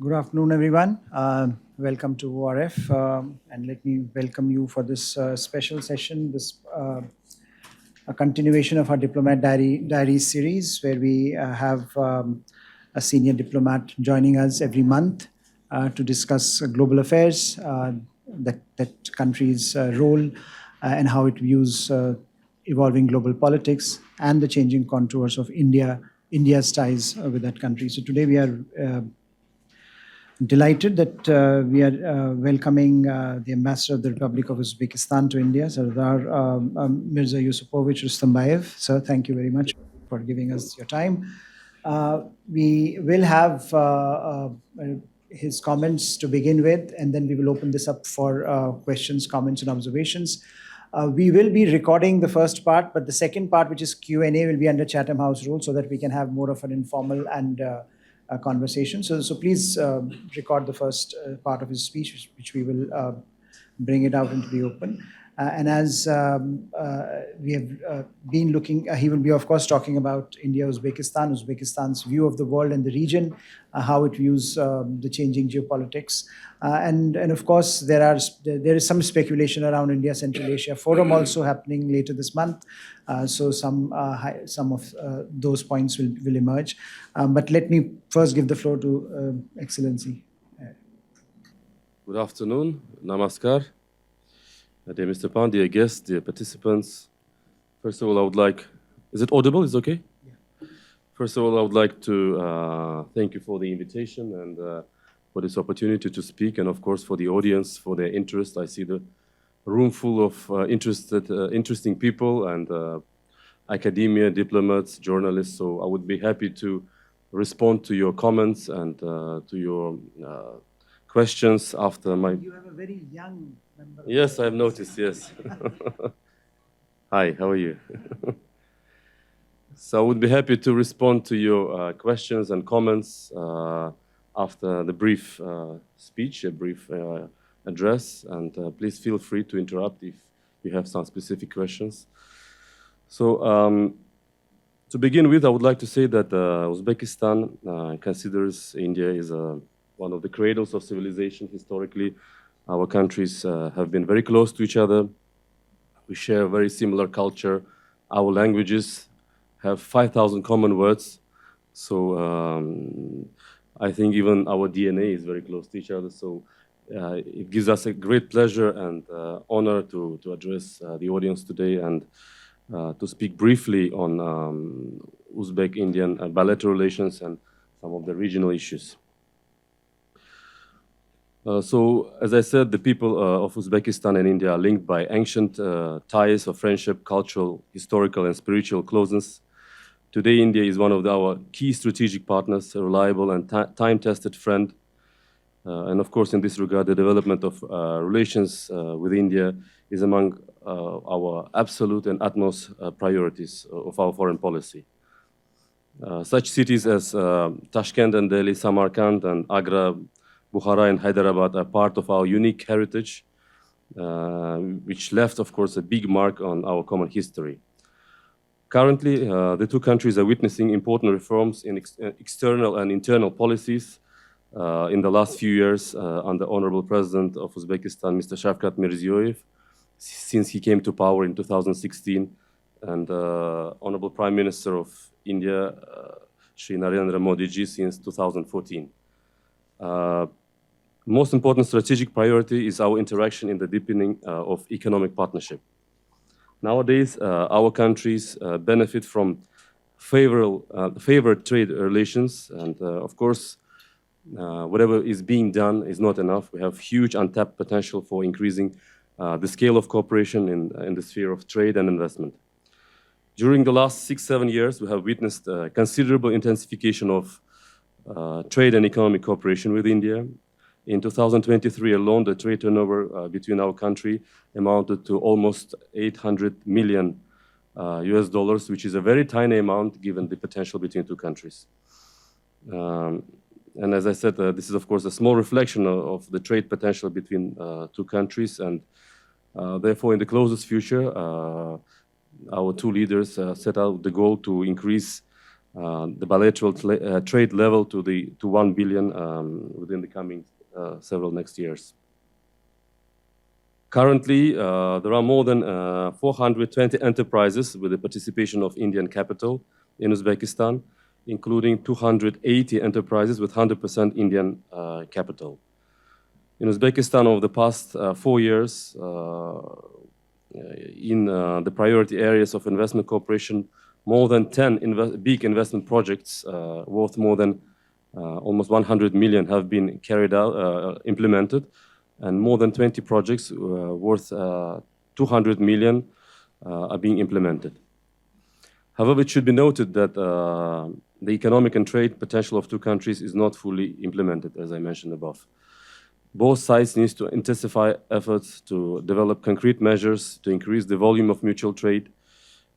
Good afternoon, everyone. Welcome to ORF, and let me welcome you for this special session, this a continuation of our Diaries series, where we have a senior diplomat joining us every month to discuss global affairs, that country's role, and how it views evolving global politics and the changing contours of India's ties with that country. So today we are delighted that we are welcoming the Ambassador of the Republic of Uzbekistan to India, Sardor Mirzayusupovich Rustambaev. Sir, thank you very much for giving us your time. We will have his comments to begin with, and then we will open this up for questions, comments, and observations. We will be recording the first part, but the second part, which is Q&A, will be under Chatham House rules so that we can have more of an informal and conversation. So please record the first part of his speech, which we will bring it out into the open. And as we have been looking, he will be, of course, talking about India-Uzbekistan, Uzbekistan's view of the world and the region, how it views the changing geopolitics. And of course, there is some speculation around India Central Asia Forum also happening later this month. So some of those points will emerge. But let me first give the floor to Excellency. Good afternoon. Namaskar. Dear Mr. Pant, dear guests, dear participants. First of all, I would like, is it audible? Is it okay? Yeah. First of all, I would like to thank you for the invitation and for this opportunity to speak, and of course for the audience, for their interest. I see the room full of interesting people and academia, diplomats, journalists, so I would be happy to respond to your comments and to your questions after my... You have a very young member. Yes, I've noticed, yes. Hi, how are you? So I would be happy to respond to your questions and comments after the brief speech, a brief address, and please feel free to interrupt if you have some specific questions. So to begin with, I would like to say that Uzbekistan considers India is one of the cradles of civilization historically. Our countries have been very close to each other. We share a very similar culture. Our languages have 5,000 common words. So I think even our DNA is very close to each other. So it gives us a great pleasure and honor to address the audience today and to speak briefly on Uzbek-Indian bilateral relations and some of the regional issues. So, as I said, the people of Uzbekistan and India are linked by ancient ties of friendship, cultural, historical, and spiritual closeness. Today, India is one of our key strategic partners, a reliable and time-tested friend. And of course, in this regard, the development of relations with India is among our absolute and utmost priorities of our foreign policy. Such cities as Tashkent and Delhi, Samarkand and Agra, Bukhara and Hyderabad are part of our unique heritage, which left, of course, a big mark on our common history. Currently, the two countries are witnessing important reforms in external and internal policies in the last few years under Honorable President of Uzbekistan, Mr. Shavkat Mirziyoyev, since he came to power in 2016, and Honorable Prime Minister of India, Shri Narendra Modi ji, since 2014. Most important strategic priority is our interaction in the deepening of economic partnership. Nowadays, our countries benefit from favored trade relations, and of course, whatever is being done is not enough. We have huge untapped potential for increasing the scale of cooperation in the sphere of trade and investment. During the last 6-7 years, we have witnessed considerable intensification of trade and economic cooperation with India. In 2023 alone, the trade turnover between our country amounted to almost 800 million US dollars, which is a very tiny amount given the potential between two countries. And as I said, this is of course a small reflection of the trade potential between two countries, and therefore in the closest future, our two leaders set out the goal to increase the bilateral trade level to 1 billion within the coming several next years. Currently, there are more than 420 enterprises with the participation of Indian capital in Uzbekistan, including 280 enterprises with 100% Indian capital. In Uzbekistan, over the past 4 years, in the priority areas of investment cooperation, more than 10 big investment projects worth more than almost 100 million have been carried out, implemented, and more than 20 projects worth 200 million are being implemented. However, it should be noted that the economic and trade potential of two countries is not fully implemented, as I mentioned above. Both sides need to intensify efforts to develop concrete measures to increase the volume of mutual trade.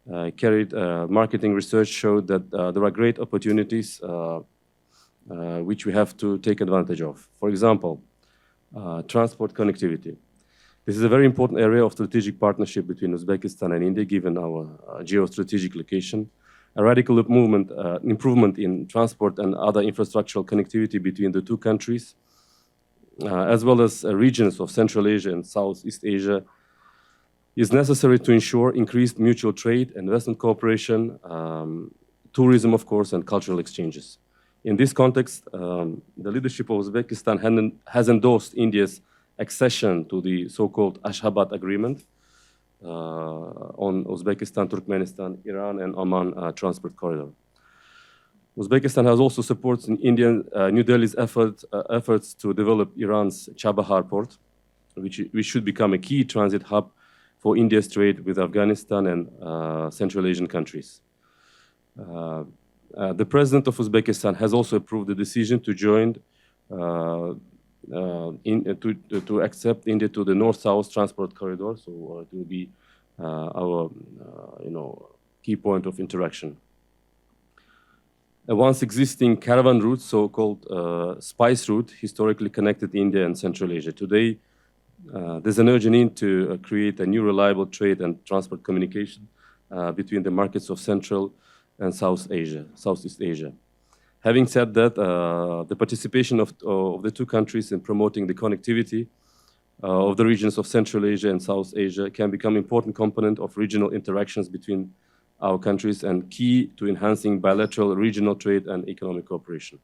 Marketing research showed that there are great opportunities which we have to take advantage of. For example, transport connectivity. This is a very important area of strategic partnership between Uzbekistan and India, given our geostrategic location. A radical improvement in transport and other infrastructural connectivity between the two countries, as well as regions of Central Asia and Southeast Asia, is necessary to ensure increased mutual trade, investment cooperation, tourism, of course, and cultural exchanges. In this context, the leadership of Uzbekistan has endorsed India's accession to the so-called Ashgabat Agreement on Uzbekistan, Turkmenistan, Iran, and Oman transport corridor. Uzbekistan has also supported New Delhi's efforts to develop Iran's Chabahar port, which should become a key transit hub for India's trade with Afghanistan and Central Asian countries. The president of Uzbekistan has also approved the decision to join to accept India to the North-South transport corridor, so it will be our key point of interaction. A once existing caravan route, so-called spice route, historically connected India and Central Asia. Today, there's an urgent need to create a new reliable trade and transport communication between the markets of Central and Southeast Asia. Having said that, the participation of the two countries in promoting the connectivity of the regions of Central Asia and South Asia can become an important component of regional interactions between our countries and key to enhancing bilateral regional trade and economic cooperation.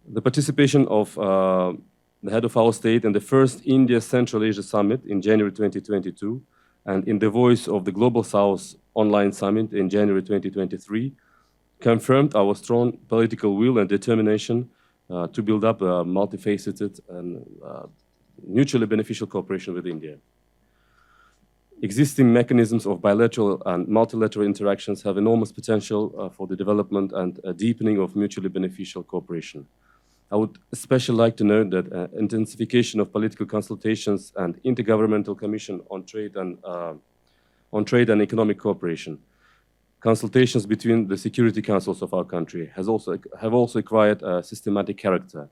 The participation of the head of our state in the first India-Central Asia Summit in January 2022 and in the Voice of the Global South online summit in January 2023 confirmed our strong political will and determination to build up a multifaceted and mutually beneficial cooperation with India. Existing mechanisms of bilateral and multilateral interactions have enormous potential for the development and deepening of mutually beneficial cooperation. I would especially like to note that intensification of political consultations and Intergovernmental Commission on Trade and Economic Cooperation. Consultations between the security councils of our country have also acquired a systematic character.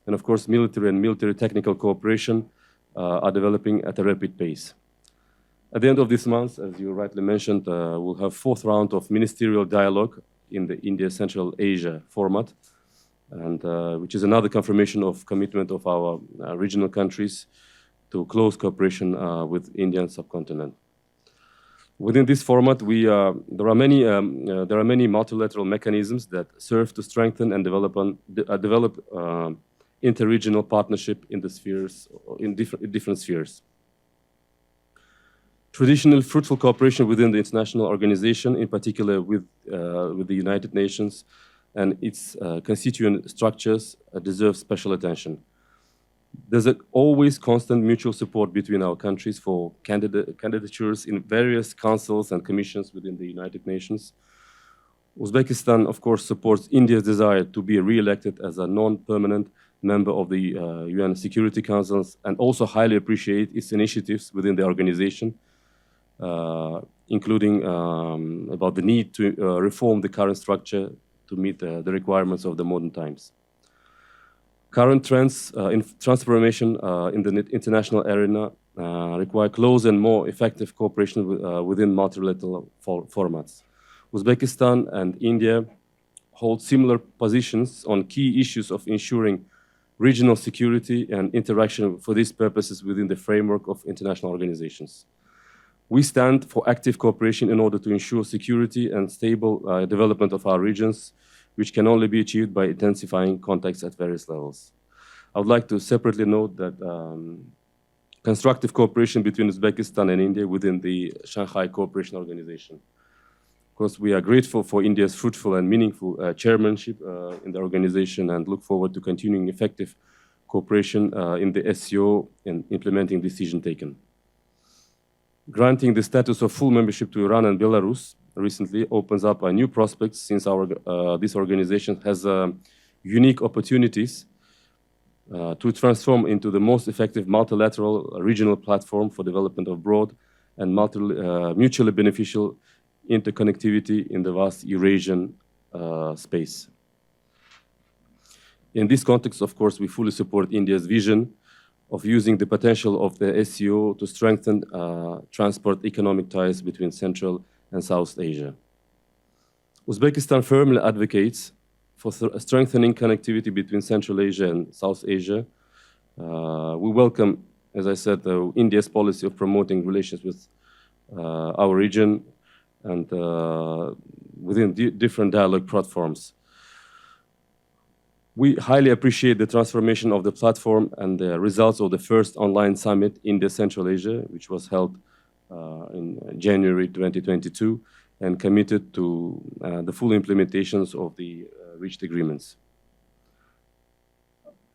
And of course, military and military technical cooperation are developing at a rapid pace. At the end of this month, as you rightly mentioned, we'll have fourth round of ministerial dialogue in the India-Central Asia format, and which is another confirmation of commitment of our regional countries to close cooperation with Indian subcontinent. Within this format, there are many multilateral mechanisms that serve to strengthen and develop interregional partnership in different spheres. Traditional fruitful cooperation within the international organization, in particular with the United Nations and its constituent structures, deserves special attention. There's always constant mutual support between our countries for candidatures in various councils and commissions within the United Nations. Uzbekistan, of course, supports India's desire to be re-elected as a non-permanent member of the UN Security Councils and also highly appreciate its initiatives within the organization, including about the need to reform the current structure to meet the requirements of the modern times. Current trends in transformation in the international arena require close and more effective cooperation within multilateral formats. Uzbekistan and India hold similar positions on key issues of ensuring regional security and interaction for these purposes within the framework of international organizations. We stand for active cooperation in order to ensure security and stable development of our regions, which can only be achieved by intensifying contacts at various levels. I would like to separately note that constructive cooperation between Uzbekistan and India within the Shanghai Cooperation Organization. Of course, we are grateful for India's fruitful and meaningful chairmanship in the organization and look forward to continuing effective cooperation in the SCO and implementing decisions taken. Granting the status of full membership to Iran and Belarus recently opens up new prospects since this organization has unique opportunities to transform into the most effective multilateral regional platform for development of broad and mutually beneficial interconnectivity in the vast Eurasian space. In this context, of course, we fully support India's vision of using the potential of the SCO to strengthen transport economic ties between Central and South Asia. Uzbekistan firmly advocates for strengthening connectivity between Central Asia and South Asia. We welcome, as I said, India's policy of promoting relations with our region and within different dialogue platforms. We highly appreciate the transformation of the platform and the results of the first online summit in Central Asia, which was held in January 2022, and committed to the full implementations of the reached agreements.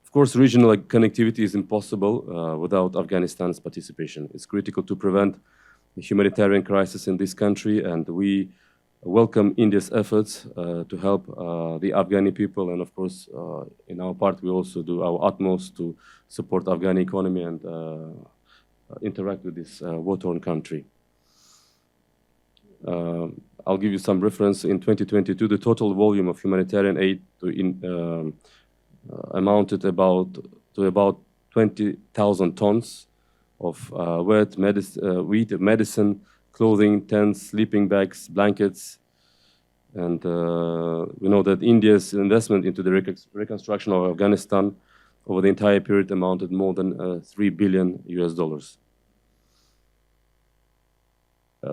Of course, regional connectivity is impossible without Afghanistan's participation. It's critical to prevent the humanitarian crisis in this country, and we welcome India's efforts to help the Afghani people, and of course, in our part, we also do our utmost to support the Afghani economy and interact with this war-torn country. I'll give you some reference. In 2022, the total volume of humanitarian aid amounted to about 20,000 tons of wheat, medicine, clothing, tents, sleeping bags, blankets. And we know that India's investment into the reconstruction of Afghanistan over the entire period amounted more than $3 billion.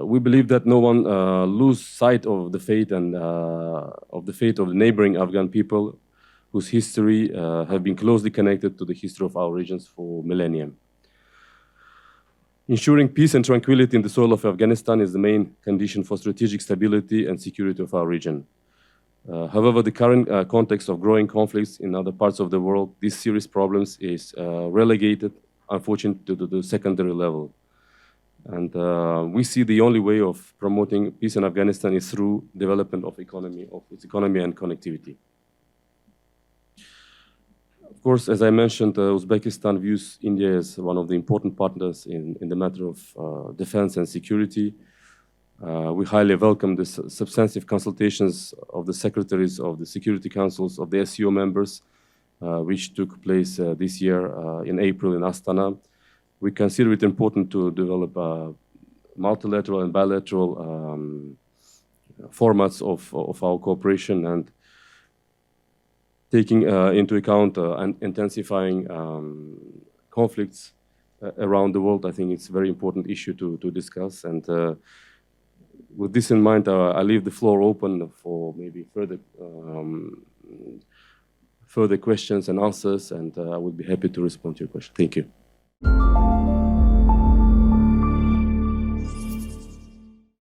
We believe that no one lose sight of the fate and of the neighboring Afghan people, whose history have been closely connected to the history of our regions for millennia. Ensuring peace and tranquility in the soil of Afghanistan is the main condition for strategic stability and security of our region. However, the current context of growing conflicts in other parts of the world, these serious problems is relegated, unfortunately, to the secondary level. And we see the only way of promoting peace in Afghanistan is through development of its economy and connectivity. Of course, as I mentioned, Uzbekistan views India as one of the important partners in the matter of defense and security. We highly welcome the substantive consultations of the secretaries of the security councils of the SCO members, which took place this year in April in Astana. We consider it important to develop multilateral and bilateral formats of our cooperation, and taking into account and intensifying conflicts around the world. I think it's a very important issue to discuss. And with this in mind, I leave the floor open for maybe further questions and answers, and I would be happy to respond to your question. Thank you.